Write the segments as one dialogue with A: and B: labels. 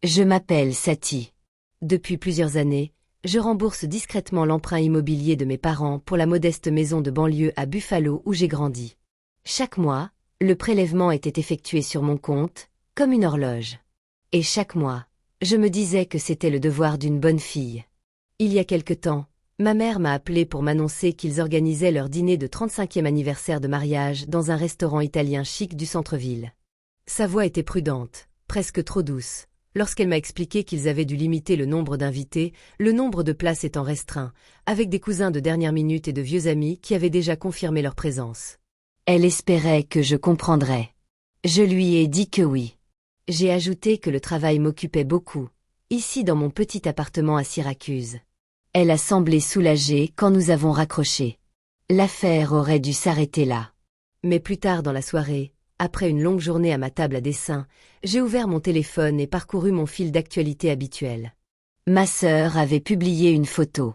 A: Je m'appelle Satie. Depuis plusieurs années, je rembourse discrètement l'emprunt immobilier de mes parents pour la modeste maison de banlieue à Buffalo où j'ai grandi. Chaque mois, le prélèvement était effectué sur mon compte, comme une horloge. Et chaque mois, je me disais que c'était le devoir d'une bonne fille. Il y a quelque temps, ma mère m'a appelé pour m'annoncer qu'ils organisaient leur dîner de 35e anniversaire de mariage dans un restaurant italien chic du centre-ville. Sa voix était prudente, presque trop douce, lorsqu'elle m'a expliqué qu'ils avaient dû limiter le nombre d'invités, le nombre de places étant restreint, avec des cousins de dernière minute et de vieux amis qui avaient déjà confirmé leur présence. Elle espérait que je comprendrais. Je lui ai dit que oui. J'ai ajouté que le travail m'occupait beaucoup, ici dans mon petit appartement à Syracuse. Elle a semblé soulagée quand nous avons raccroché. L'affaire aurait dû s'arrêter là. Mais plus tard dans la soirée, après une longue journée à ma table à dessin, j'ai ouvert mon téléphone et parcouru mon fil d'actualité habituel. Ma sœur avait publié une photo.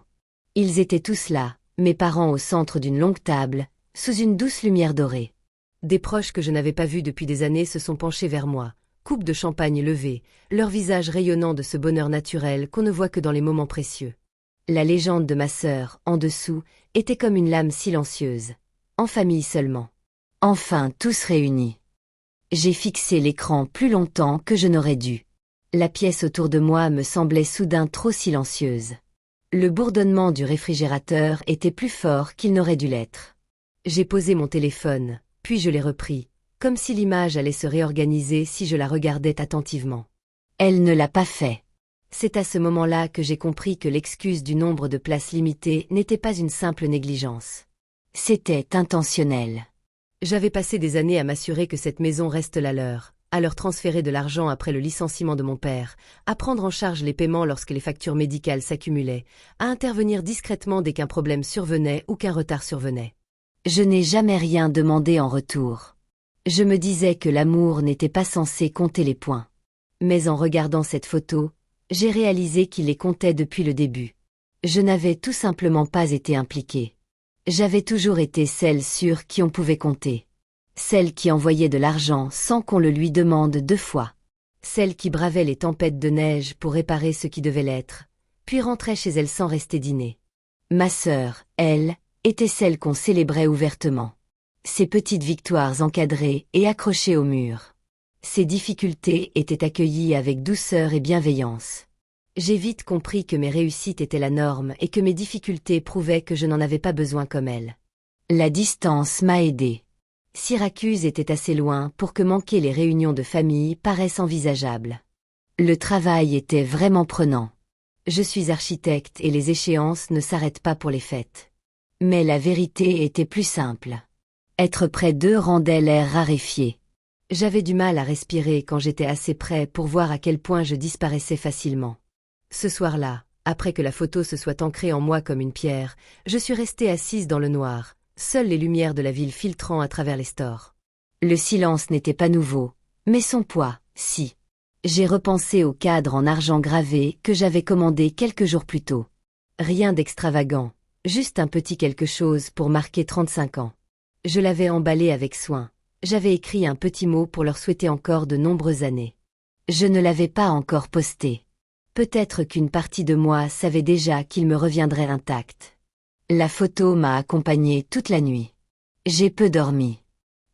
A: Ils étaient tous là, mes parents au centre d'une longue table, sous une douce lumière dorée. Des proches que je n'avais pas vus depuis des années se sont penchés vers moi, coupe de champagne levée, leur visage rayonnant de ce bonheur naturel qu'on ne voit que dans les moments précieux. La légende de ma sœur, en dessous, était comme une lame silencieuse. En famille seulement. Enfin tous réunis. J'ai fixé l'écran plus longtemps que je n'aurais dû. La pièce autour de moi me semblait soudain trop silencieuse. Le bourdonnement du réfrigérateur était plus fort qu'il n'aurait dû l'être. J'ai posé mon téléphone, puis je l'ai repris, comme si l'image allait se réorganiser si je la regardais attentivement. Elle ne l'a pas fait. C'est à ce moment-là que j'ai compris que l'excuse du nombre de places limitées n'était pas une simple négligence. C'était intentionnel. J'avais passé des années à m'assurer que cette maison reste la leur, à leur transférer de l'argent après le licenciement de mon père, à prendre en charge les paiements lorsque les factures médicales s'accumulaient, à intervenir discrètement dès qu'un problème survenait ou qu'un retard survenait. Je n'ai jamais rien demandé en retour. Je me disais que l'amour n'était pas censé compter les points. Mais en regardant cette photo, j'ai réalisé qu'il les comptait depuis le début. Je n'avais tout simplement pas été impliquée. J'avais toujours été celle sur qui on pouvait compter. Celle qui envoyait de l'argent sans qu'on le lui demande 2 fois. Celle qui bravait les tempêtes de neige pour réparer ce qui devait l'être, puis rentrait chez elle sans rester dîner. Ma sœur, elle, était celle qu'on célébrait ouvertement. Ses petites victoires encadrées et accrochées au mur. Ses difficultés étaient accueillies avec douceur et bienveillance. J'ai vite compris que mes réussites étaient la norme et que mes difficultés prouvaient que je n'en avais pas besoin comme elle. La distance m'a aidée. Syracuse était assez loin pour que manquer les réunions de famille paraisse envisageable. Le travail était vraiment prenant. Je suis architecte et les échéances ne s'arrêtent pas pour les fêtes. Mais la vérité était plus simple. Être près d'eux rendait l'air raréfié. J'avais du mal à respirer quand j'étais assez près pour voir à quel point je disparaissais facilement. Ce soir-là, après que la photo se soit ancrée en moi comme une pierre, je suis restée assise dans le noir, seules les lumières de la ville filtrant à travers les stores. Le silence n'était pas nouveau, mais son poids, si. J'ai repensé au cadre en argent gravé que j'avais commandé quelques jours plus tôt. Rien d'extravagant, juste un petit quelque chose pour marquer 35 ans. Je l'avais emballé avec soin. J'avais écrit un petit mot pour leur souhaiter encore de nombreuses années. Je ne l'avais pas encore posté. Peut-être qu'une partie de moi savait déjà qu'il me reviendrait intact. La photo m'a accompagnée toute la nuit. J'ai peu dormi.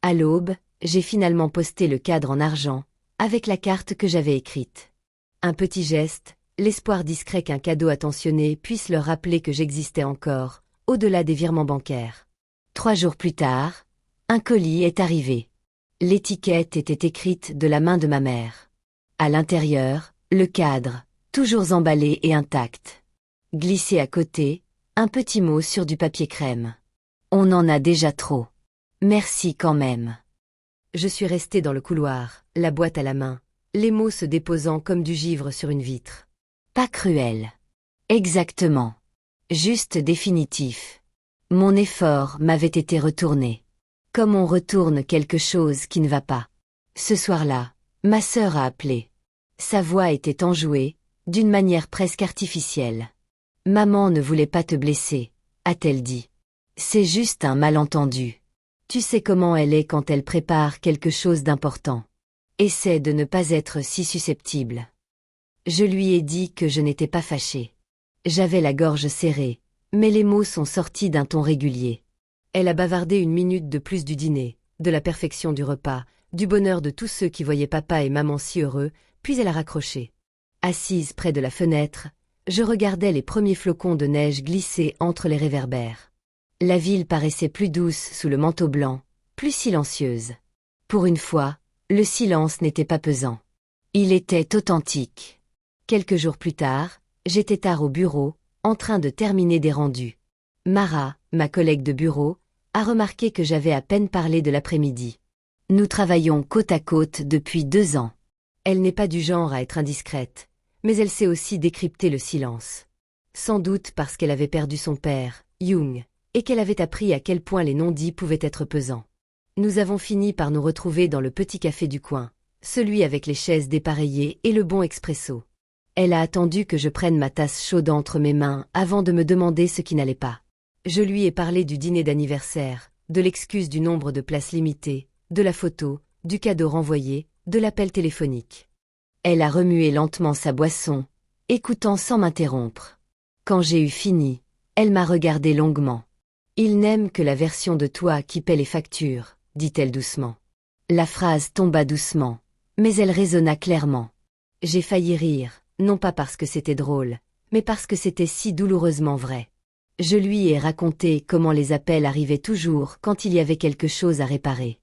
A: À l'aube, j'ai finalement posté le cadre en argent, avec la carte que j'avais écrite. Un petit geste, l'espoir discret qu'un cadeau attentionné puisse leur rappeler que j'existais encore, au-delà des virements bancaires. 3 jours plus tard, un colis est arrivé. L'étiquette était écrite de la main de ma mère. À l'intérieur, le cadre, toujours emballé et intact. Glissé à côté, un petit mot sur du papier crème. On en a déjà trop. Merci quand même. Je suis restée dans le couloir, la boîte à la main, les mots se déposant comme du givre sur une vitre. Pas cruel. Exactement. Juste définitif. Mon effort m'avait été retourné. Comme on retourne quelque chose qui ne va pas. Ce soir-là, ma sœur a appelé. Sa voix était enjouée, d'une manière presque artificielle. « Maman ne voulait pas te blesser », a-t-elle dit. « C'est juste un malentendu. Tu sais comment elle est quand elle prépare quelque chose d'important. Essaie de ne pas être si susceptible. » Je lui ai dit que je n'étais pas fâchée. J'avais la gorge serrée, mais les mots sont sortis d'un ton régulier. Elle a bavardé 1 minute de plus du dîner, de la perfection du repas, du bonheur de tous ceux qui voyaient papa et maman si heureux, puis elle a raccroché. Assise près de la fenêtre, je regardais les premiers flocons de neige glisser entre les réverbères. La ville paraissait plus douce sous le manteau blanc, plus silencieuse. Pour une fois, le silence n'était pas pesant. Il était authentique. Quelques jours plus tard, j'étais tard au bureau, en train de terminer des rendus. Mara, ma collègue de bureau, a remarqué que j'avais à peine parlé de l'après-midi. Nous travaillons côte à côte depuis 2 ans. Elle n'est pas du genre à être indiscrète, mais elle sait aussi décrypter le silence. Sans doute parce qu'elle avait perdu son père, Jung, et qu'elle avait appris à quel point les non-dits pouvaient être pesants. Nous avons fini par nous retrouver dans le petit café du coin, celui avec les chaises dépareillées et le bon expresso. Elle a attendu que je prenne ma tasse chaude entre mes mains avant de me demander ce qui n'allait pas. Je lui ai parlé du dîner d'anniversaire, de l'excuse du nombre de places limitées, de la photo, du cadeau renvoyé, de l'appel téléphonique. Elle a remué lentement sa boisson, écoutant sans m'interrompre. Quand j'ai eu fini, elle m'a regardé longuement. « Il n'aime que la version de toi qui paie les factures », dit-elle doucement. La phrase tomba doucement, mais elle résonna clairement. J'ai failli rire, non pas parce que c'était drôle, mais parce que c'était si douloureusement vrai. Je lui ai raconté comment les appels arrivaient toujours quand il y avait quelque chose à réparer.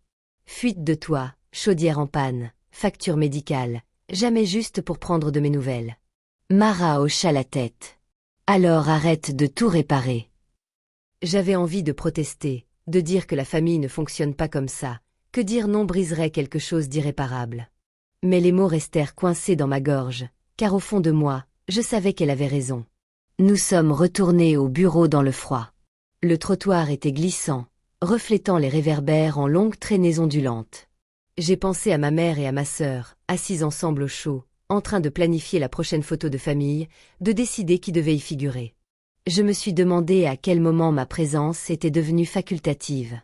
A: Fuite de toit, chaudière en panne, facture médicale, jamais juste pour prendre de mes nouvelles. Mara hocha la tête. Alors arrête de tout réparer. J'avais envie de protester, de dire que la famille ne fonctionne pas comme ça, que dire non briserait quelque chose d'irréparable. Mais les mots restèrent coincés dans ma gorge, car au fond de moi, je savais qu'elle avait raison. Nous sommes retournés au bureau dans le froid. Le trottoir était glissant, reflétant les réverbères en longues traînées ondulantes. J'ai pensé à ma mère et à ma sœur, assises ensemble au chaud, en train de planifier la prochaine photo de famille, de décider qui devait y figurer. Je me suis demandé à quel moment ma présence était devenue facultative.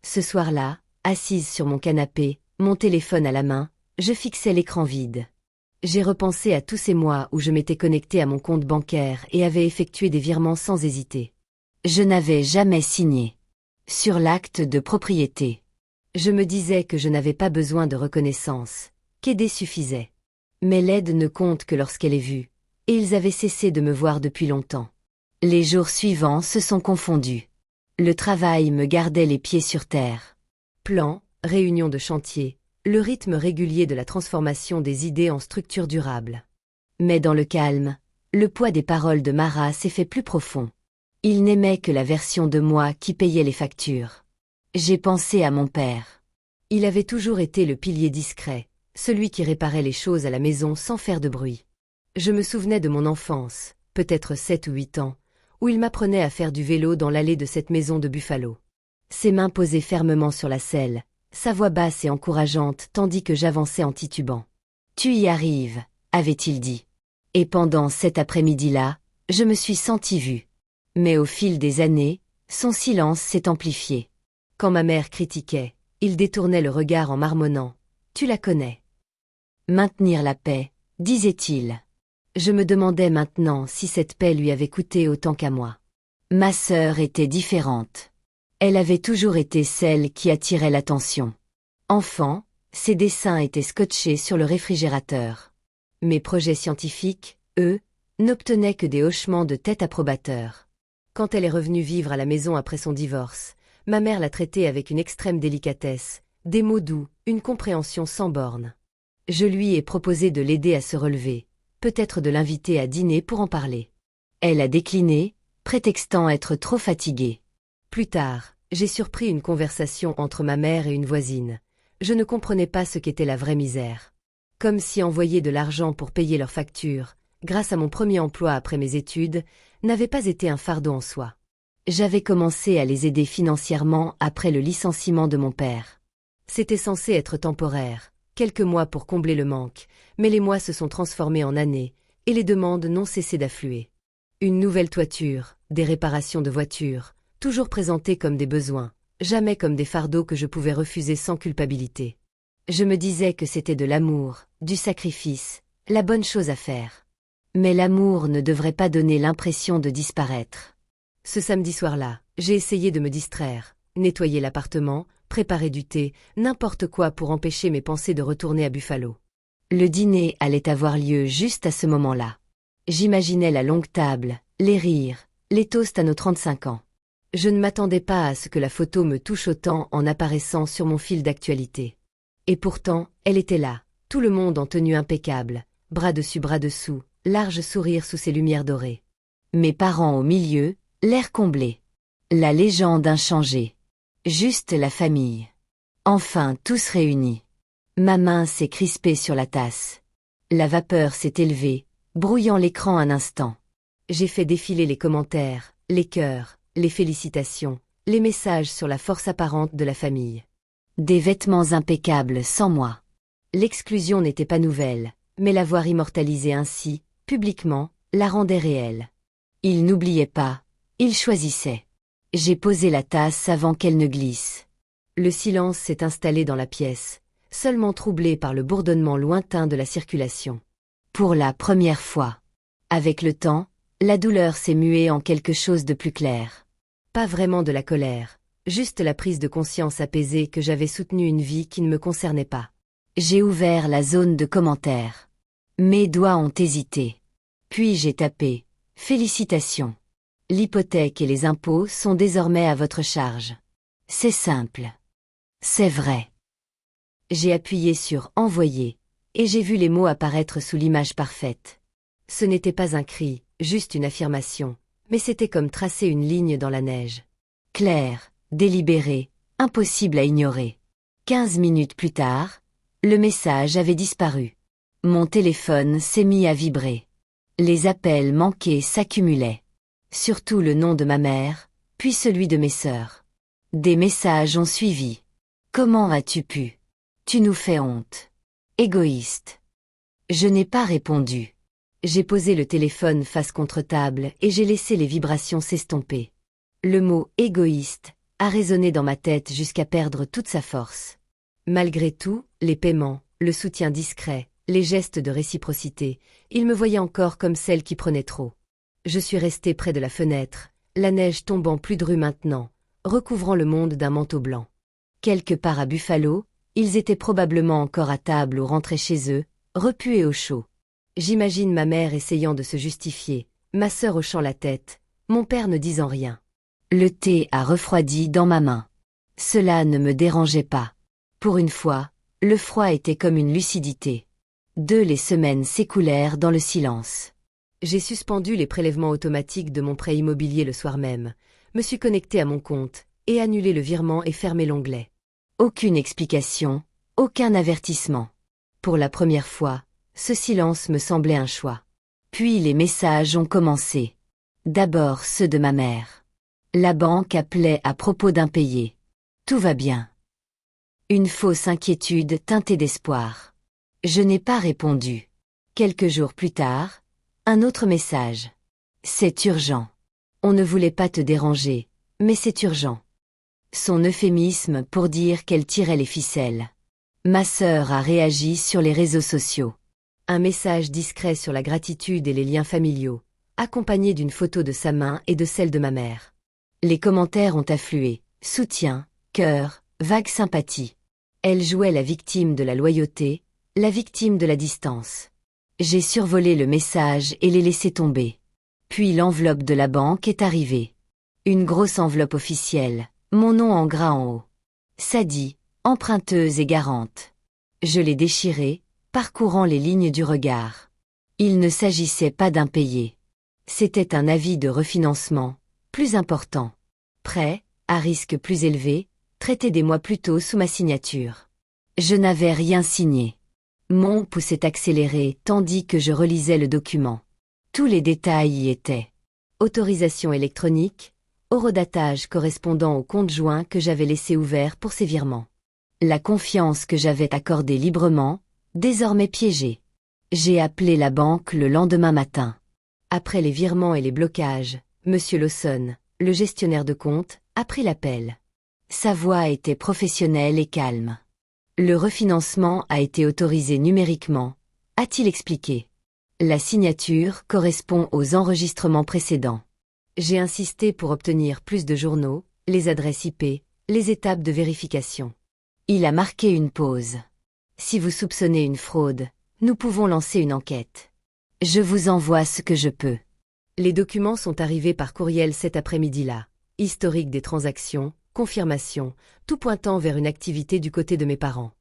A: Ce soir-là, assise sur mon canapé, mon téléphone à la main, je fixais l'écran vide. J'ai repensé à tous ces mois où je m'étais connectée à mon compte bancaire et avais effectué des virements sans hésiter. Je n'avais jamais signé. Sur l'acte de propriété. Je me disais que je n'avais pas besoin de reconnaissance, qu'aider suffisait. Mais l'aide ne compte que lorsqu'elle est vue, et ils avaient cessé de me voir depuis longtemps. Les jours suivants se sont confondus. Le travail me gardait les pieds sur terre. Plans, réunions de chantier, le rythme régulier de la transformation des idées en structures durables. Mais dans le calme, le poids des paroles de Mara s'est fait plus profond. Il n'aimait que la version de moi qui payait les factures. J'ai pensé à mon père. Il avait toujours été le pilier discret, celui qui réparait les choses à la maison sans faire de bruit. Je me souvenais de mon enfance, peut-être 7 ou 8 ans, où il m'apprenait à faire du vélo dans l'allée de cette maison de Buffalo. Ses mains posées fermement sur la selle, sa voix basse et encourageante tandis que j'avançais en titubant. « Tu y arrives », avait-il dit. Et pendant cet après-midi-là, je me suis sentie vue. Mais au fil des années, son silence s'est amplifié. Quand ma mère critiquait, il détournait le regard en marmonnant. « Tu la connais. » Maintenir la paix, disait-il. Je me demandais maintenant si cette paix lui avait coûté autant qu'à moi. Ma sœur était différente. Elle avait toujours été celle qui attirait l'attention. Enfant, ses dessins étaient scotchés sur le réfrigérateur. Mes projets scientifiques, eux, n'obtenaient que des hochements de tête approbateurs. Quand elle est revenue vivre à la maison après son divorce, ma mère l'a traitée avec une extrême délicatesse, des mots doux, une compréhension sans bornes. Je lui ai proposé de l'aider à se relever, peut-être de l'inviter à dîner pour en parler. Elle a décliné, prétextant être trop fatiguée. Plus tard, j'ai surpris une conversation entre ma mère et une voisine. Je ne comprenais pas ce qu'était la vraie misère. Comme si envoyer de l'argent pour payer leurs factures, grâce à mon premier emploi après mes études, n'avait pas été un fardeau en soi. J'avais commencé à les aider financièrement après le licenciement de mon père. C'était censé être temporaire, quelques mois pour combler le manque, mais les mois se sont transformés en années, et les demandes n'ont cessé d'affluer. Une nouvelle toiture, des réparations de voitures, toujours présentées comme des besoins, jamais comme des fardeaux que je pouvais refuser sans culpabilité. Je me disais que c'était de l'amour, du sacrifice, la bonne chose à faire. Mais l'amour ne devrait pas donner l'impression de disparaître. Ce samedi soir-là, j'ai essayé de me distraire, nettoyer l'appartement, préparer du thé, n'importe quoi pour empêcher mes pensées de retourner à Buffalo. Le dîner allait avoir lieu juste à ce moment-là. J'imaginais la longue table, les rires, les toasts à nos 35 ans. Je ne m'attendais pas à ce que la photo me touche autant en apparaissant sur mon fil d'actualité. Et pourtant, elle était là, tout le monde en tenue impeccable, bras dessus bras dessous, large sourire sous ses lumières dorées. Mes parents au milieu, l'air comblé. La légende inchangée. Juste la famille. Enfin tous réunis. Ma main s'est crispée sur la tasse. La vapeur s'est élevée, brouillant l'écran un instant. J'ai fait défiler les commentaires, les cœurs, les félicitations, les messages sur la force apparente de la famille. Des vêtements impeccables sans moi. L'exclusion n'était pas nouvelle, mais l'avoir immortalisée ainsi, publiquement, la rendait réelle. Il n'oubliait pas, il choisissait. J'ai posé la tasse avant qu'elle ne glisse. Le silence s'est installé dans la pièce, seulement troublé par le bourdonnement lointain de la circulation. Pour la première fois. Avec le temps, la douleur s'est muée en quelque chose de plus clair. Pas vraiment de la colère, juste la prise de conscience apaisée que j'avais soutenu une vie qui ne me concernait pas. J'ai ouvert la zone de commentaires. Mes doigts ont hésité. Puis j'ai tapé « Félicitations. L'hypothèque et les impôts sont désormais à votre charge. » C'est simple. C'est vrai. J'ai appuyé sur « Envoyer » et j'ai vu les mots apparaître sous l'image parfaite. Ce n'était pas un cri, juste une affirmation, mais c'était comme tracer une ligne dans la neige. Claire, délibérée, impossible à ignorer. 15 minutes plus tard, le message avait disparu. Mon téléphone s'est mis à vibrer. Les appels manqués s'accumulaient. Surtout le nom de ma mère, puis celui de mes sœurs. Des messages ont suivi. Comment as-tu pu? Tu nous fais honte. Égoïste. Je n'ai pas répondu. J'ai posé le téléphone face contre table et j'ai laissé les vibrations s'estomper. Le mot « égoïste » a résonné dans ma tête jusqu'à perdre toute sa force. Malgré tout, les paiements, le soutien discret, les gestes de réciprocité, il me voyait encore comme celle qui prenait trop. Je suis restée près de la fenêtre, la neige tombant plus drue maintenant, recouvrant le monde d'un manteau blanc. Quelque part à Buffalo, ils étaient probablement encore à table ou rentraient chez eux, repus et au chaud. J'imagine ma mère essayant de se justifier, ma sœur hochant la tête, mon père ne disant rien. Le thé a refroidi dans ma main. Cela ne me dérangeait pas. Pour une fois, le froid était comme une lucidité. Les semaines s'écoulèrent dans le silence. J'ai suspendu les prélèvements automatiques de mon prêt immobilier le soir même, me suis connecté à mon compte, et annulé le virement et fermé l'onglet. Aucune explication, aucun avertissement. Pour la première fois, ce silence me semblait un choix. Puis les messages ont commencé. D'abord ceux de ma mère. La banque appelait à propos d'impayés. Tout va bien. Une fausse inquiétude teintée d'espoir. Je n'ai pas répondu. Quelques jours plus tard, un autre message. C'est urgent. On ne voulait pas te déranger, mais c'est urgent. Son euphémisme pour dire qu'elle tirait les ficelles. Ma sœur a réagi sur les réseaux sociaux. Un message discret sur la gratitude et les liens familiaux, accompagné d'une photo de sa main et de celle de ma mère. Les commentaires ont afflué, soutien, cœur, vague sympathie. Elle jouait la victime de la loyauté, la victime de la distance. J'ai survolé le message et l'ai laissé tomber. Puis l'enveloppe de la banque est arrivée. Une grosse enveloppe officielle, mon nom en gras en haut. Sadie, emprunteuse et garante. Je l'ai déchirée, parcourant les lignes du regard. Il ne s'agissait pas d'impayé. C'était un avis de refinancement, plus important. Prêt, à risque plus élevé, traité des mois plus tôt sous ma signature. Je n'avais rien signé. Mon pouls s'est accéléré tandis que je relisais le document. Tous les détails y étaient. Autorisation électronique, horodatage correspondant au compte joint que j'avais laissé ouvert pour ces virements. La confiance que j'avais accordée librement, désormais piégée. J'ai appelé la banque le lendemain matin. Après les virements et les blocages, Monsieur Lawson, le gestionnaire de compte, a pris l'appel. Sa voix était professionnelle et calme. Le refinancement a été autorisé numériquement, a-t-il expliqué. La signature correspond aux enregistrements précédents. J'ai insisté pour obtenir plus de journaux, les adresses IP, les étapes de vérification. Il a marqué une pause. Si vous soupçonnez une fraude, nous pouvons lancer une enquête. Je vous envoie ce que je peux. Les documents sont arrivés par courriel cet après-midi-là. Historique des transactions, confirmation, tout pointant vers une activité du côté de mes parents.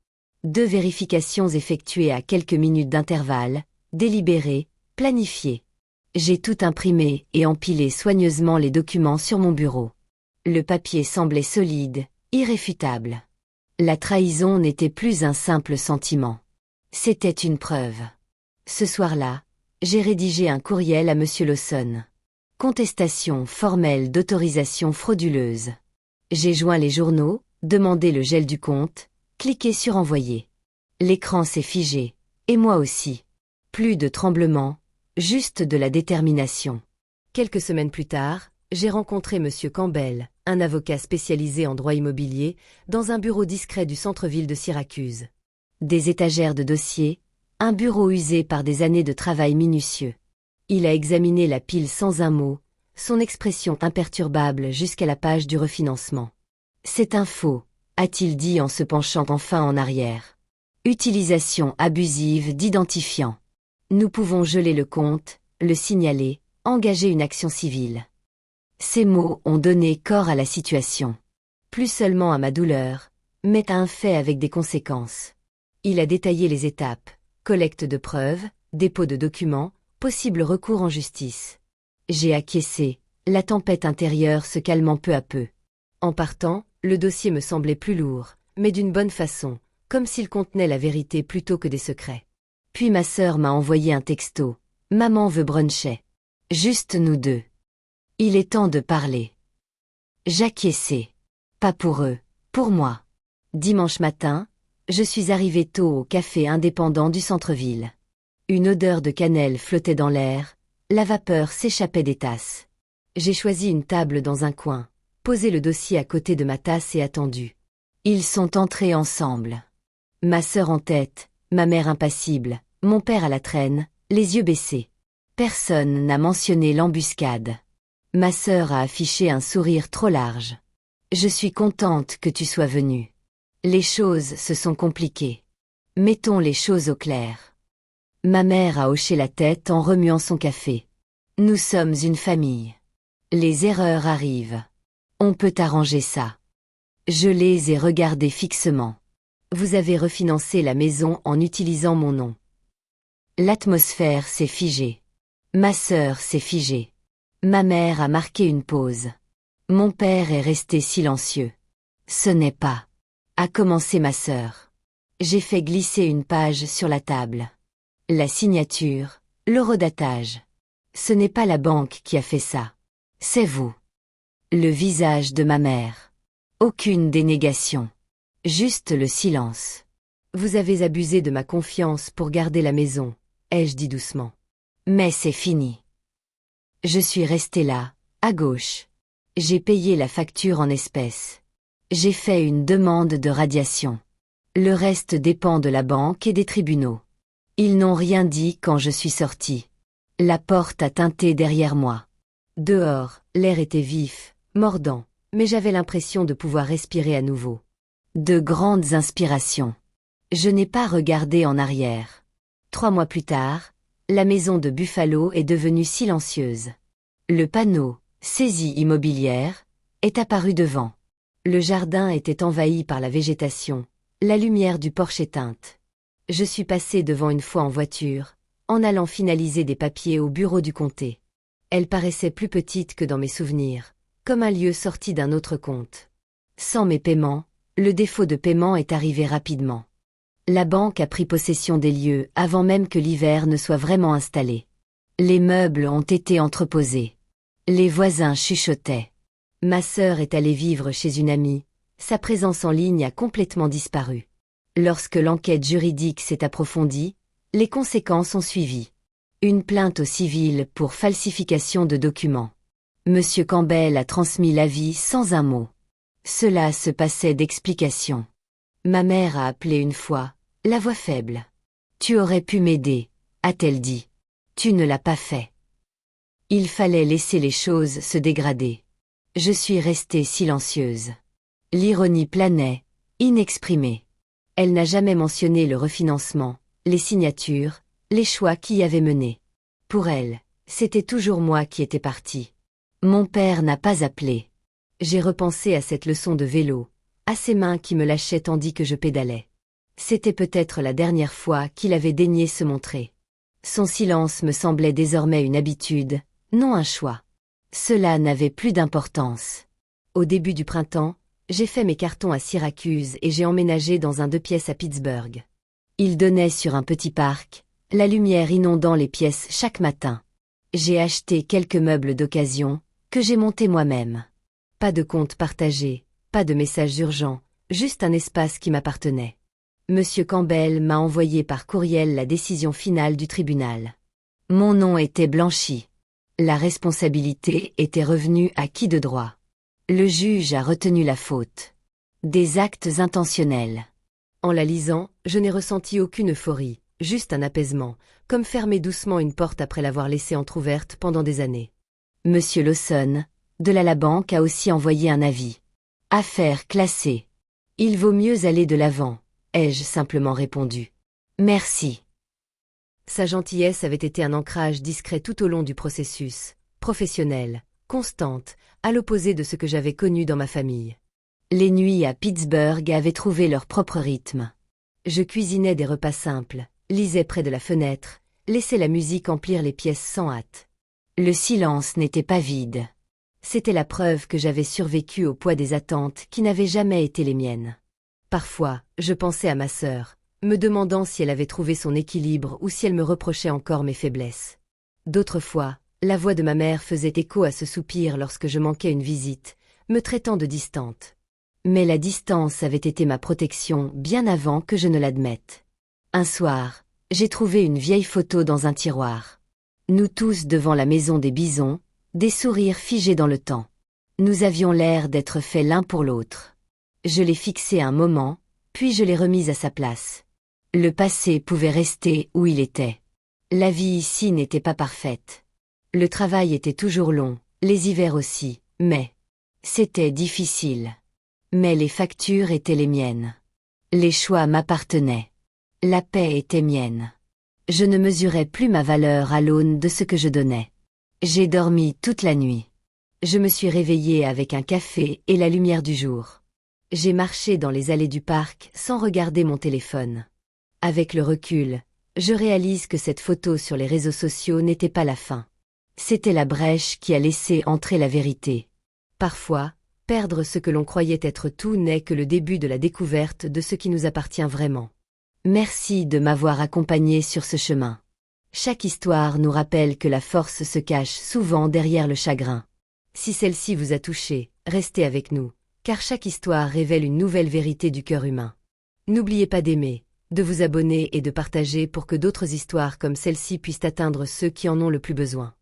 A: 2 vérifications effectuées à quelques minutes d'intervalle, délibérées, planifiées. J'ai tout imprimé et empilé soigneusement les documents sur mon bureau. Le papier semblait solide, irréfutable. La trahison n'était plus un simple sentiment. C'était une preuve. Ce soir-là, j'ai rédigé un courriel à Monsieur Lawson. Contestation formelle d'autorisation frauduleuse. J'ai joint les journaux, demandé le gel du compte, cliqué sur envoyer. L'écran s'est figé, et moi aussi. Plus de tremblement, juste de la détermination. Quelques semaines plus tard, j'ai rencontré Monsieur Campbell, un avocat spécialisé en droit immobilier, dans un bureau discret du centre-ville de Syracuse. Des étagères de dossiers, un bureau usé par des années de travail minutieux. Il a examiné la pile sans un mot, son expression imperturbable jusqu'à la page du refinancement. C'est un faux, a-t-il dit en se penchant enfin en arrière. Utilisation abusive d'identifiants. Nous pouvons geler le compte, le signaler, engager une action civile. Ces mots ont donné corps à la situation. Plus seulement à ma douleur, mais à un fait avec des conséquences. Il a détaillé les étapes, collecte de preuves, dépôt de documents, possible recours en justice. J'ai acquiescé, la tempête intérieure se calmant peu à peu. En partant, le dossier me semblait plus lourd, mais d'une bonne façon, comme s'il contenait la vérité plutôt que des secrets. Puis ma sœur m'a envoyé un texto. Maman veut bruncher. Juste nous deux. Il est temps de parler. J'acquiesçai. Pas pour eux, pour moi. Dimanche matin, je suis arrivé tôt au café indépendant du centre-ville. Une odeur de cannelle flottait dans l'air, la vapeur s'échappait des tasses. J'ai choisi une table dans un coin, posé le dossier à côté de ma tasse et attendu. Ils sont entrés ensemble. Ma sœur en tête, ma mère impassible, mon père à la traîne, les yeux baissés. Personne n'a mentionné l'embuscade. Ma sœur a affiché un sourire trop large. Je suis contente que tu sois venue. Les choses se sont compliquées. Mettons les choses au clair. Ma mère a hoché la tête en remuant son café. Nous sommes une famille. Les erreurs arrivent. On peut arranger ça. Je les ai regardées fixement. Vous avez refinancé la maison en utilisant mon nom. L'atmosphère s'est figée. Ma sœur s'est figée. Ma mère a marqué une pause. Mon père est resté silencieux. Ce n'est pas, a commencé ma sœur. J'ai fait glisser une page sur la table. La signature, le redatage. Ce n'est pas la banque qui a fait ça. C'est vous. Le visage de ma mère. Aucune dénégation. Juste le silence. Vous avez abusé de ma confiance pour garder la maison, ai-je dit doucement. Mais c'est fini. Je suis resté là, à gauche. J'ai payé la facture en espèces. J'ai fait une demande de radiation. Le reste dépend de la banque et des tribunaux. Ils n'ont rien dit quand je suis sorti. La porte a tinté derrière moi. Dehors, l'air était vif, mordant, mais j'avais l'impression de pouvoir respirer à nouveau. De grandes inspirations. Je n'ai pas regardé en arrière. 3 mois plus tard, la maison de Buffalo est devenue silencieuse. Le panneau « Saisie immobilière » est apparu devant. Le jardin était envahi par la végétation, la lumière du porche éteinte. Je suis passé devant une fois en voiture, en allant finaliser des papiers au bureau du comté. Elle paraissait plus petite que dans mes souvenirs, comme un lieu sorti d'un autre conte. Sans mes paiements, le défaut de paiement est arrivé rapidement. La banque a pris possession des lieux avant même que l'hiver ne soit vraiment installé. Les meubles ont été entreposés. Les voisins chuchotaient. Ma sœur est allée vivre chez une amie, sa présence en ligne a complètement disparu. Lorsque l'enquête juridique s'est approfondie, les conséquences ont suivi. Une plainte au civil pour falsification de documents. Monsieur Campbell a transmis l'avis sans un mot. Cela se passait d'explications. Ma mère a appelé une fois, la voix faible. « Tu aurais pu m'aider », a-t-elle dit. « Tu ne l'as pas fait. Il fallait laisser les choses se dégrader. Je suis restée silencieuse. L'ironie planait, inexprimée. Elle n'a jamais mentionné le refinancement, les signatures, les choix qui y avaient mené. Pour elle, c'était toujours moi qui étais partie. Mon père n'a pas appelé. J'ai repensé à cette leçon de vélo, à ses mains qui me lâchaient tandis que je pédalais. C'était peut-être la dernière fois qu'il avait daigné se montrer. Son silence me semblait désormais une habitude, non un choix. Cela n'avait plus d'importance. Au début du printemps, j'ai fait mes cartons à Syracuse et j'ai emménagé dans un 2 pièces à Pittsburgh. Il donnait sur un petit parc, la lumière inondant les pièces chaque matin. J'ai acheté quelques meubles d'occasion, que j'ai montés moi-même. Pas de compte partagé, pas de messages urgents, juste un espace qui m'appartenait. Monsieur Campbell m'a envoyé par courriel la décision finale du tribunal. Mon nom était blanchi. La responsabilité était revenue à qui de droit. Le juge a retenu la faute. Des actes intentionnels. En la lisant, je n'ai ressenti aucune euphorie, juste un apaisement, comme fermer doucement une porte après l'avoir laissée entr'ouverte pendant des années. Monsieur Lawson, de la banque, a aussi envoyé un avis. Affaire classée. Il vaut mieux aller de l'avant, ai-je simplement répondu. Merci. Sa gentillesse avait été un ancrage discret tout au long du processus, professionnel, constante, à l'opposé de ce que j'avais connu dans ma famille. Les nuits à Pittsburgh avaient trouvé leur propre rythme. Je cuisinais des repas simples, lisais près de la fenêtre, laissais la musique emplir les pièces sans hâte. Le silence n'était pas vide. C'était la preuve que j'avais survécu au poids des attentes qui n'avaient jamais été les miennes. Parfois, je pensais à ma sœur, me demandant si elle avait trouvé son équilibre ou si elle me reprochait encore mes faiblesses. D'autres fois, la voix de ma mère faisait écho à ce soupir lorsque je manquais une visite, me traitant de distante. Mais la distance avait été ma protection bien avant que je ne l'admette. Un soir, j'ai trouvé une vieille photo dans un tiroir. Nous tous devant la maison des Bisons, des sourires figés dans le temps. Nous avions l'air d'être faits l'un pour l'autre. Je l'ai fixé un moment, puis je l'ai remise à sa place. Le passé pouvait rester où il était. La vie ici n'était pas parfaite. Le travail était toujours long, les hivers aussi, mais c'était difficile. Mais les factures étaient les miennes. Les choix m'appartenaient. La paix était mienne. Je ne mesurais plus ma valeur à l'aune de ce que je donnais. J'ai dormi toute la nuit. Je me suis réveillée avec un café et la lumière du jour. J'ai marché dans les allées du parc sans regarder mon téléphone. Avec le recul, je réalise que cette photo sur les réseaux sociaux n'était pas la fin. C'était la brèche qui a laissé entrer la vérité. Parfois, perdre ce que l'on croyait être tout n'est que le début de la découverte de ce qui nous appartient vraiment. Merci de m'avoir accompagné sur ce chemin. Chaque histoire nous rappelle que la force se cache souvent derrière le chagrin. Si celle-ci vous a touché, restez avec nous, car chaque histoire révèle une nouvelle vérité du cœur humain. N'oubliez pas d'aimer, de vous abonner et de partager pour que d'autres histoires comme celle-ci puissent atteindre ceux qui en ont le plus besoin.